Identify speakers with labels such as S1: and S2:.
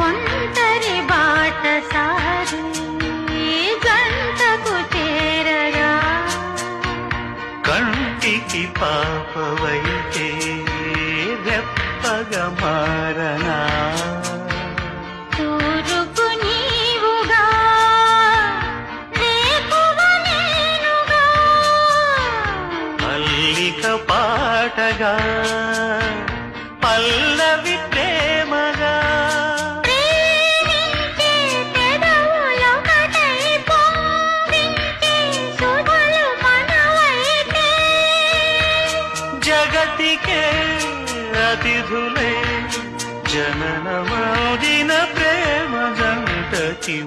S1: ఒంటరి బాట సారి గంటకు చేరగా
S2: కంటికి పాపవైతే రెప్పగా మారనా
S1: తూరుపు నీవుగా రేపువ నేనుగా
S2: మల్లిక పాటగా పల్లవి ప్రేమగా
S1: ప్రేమించే పెదవులొకటై పొంగించే సుధలు మనవైతే
S2: జగతికే అతిథులే జననమాడిన ప్రేమ జంటకి